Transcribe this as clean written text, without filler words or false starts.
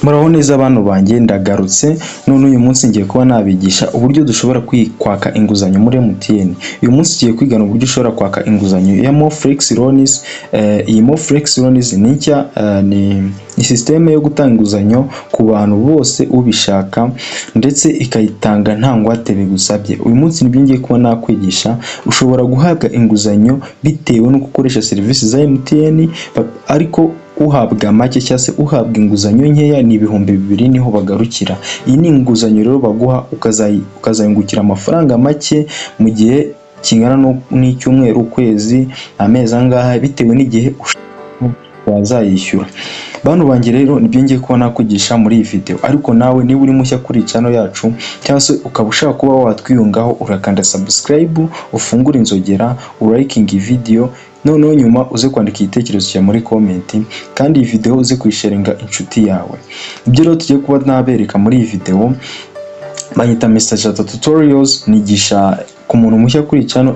Muraho neza abantu banjye, ndagarutse none uyu munsi ngiye kuba nabigisha uburyo dushobora kwaka inguzanyo muri MTN. Uyu munsi tugiye kwigana uburyo ushobora kwaka inguzanyo ya Moflex Loans. Iyi Moflex Loans ni nshya, ni systeme yo gutanga inguzanyo ku bantu bose ubishaka ndetse ikayitanga nta ngwate bigusabye. Uyu munsi nibyo ngiye kuba nakwigisha. Ushobora guhabwa inguzanyo bitewe no gukoresha serivisi za MTN, ariko uhabwa make cyangwa se uhabwa inguzanyo nkeya ni 2,000 niho bagarukira. Iyi ni inguzanyo rero baguha ukazayungukira amafaranga make mu gihe kingana n'icyumweru, ukwezi, amezi angahe, bitewe n'igihe wazayishyura. Bantu banjye rero nibyo ngiye kuba nakwigisha muri iyi video, ariko nawe niba uri mushya kuri channel yacu cyangwa se ukaba ushaka kuba watwiyungaho, urakanda subscribe, ufungura inzogera, urikinga video, noneho nyuma uze kwandika igitekerezo cyawe muri comment, kandi iyi video uze kuyisharinga inshuti yawe. Ibyo rero tugiye kuba nabereka muri iyi video banyita Mr. Jata Tutorials, nigisha ku muntu mushya kuri channel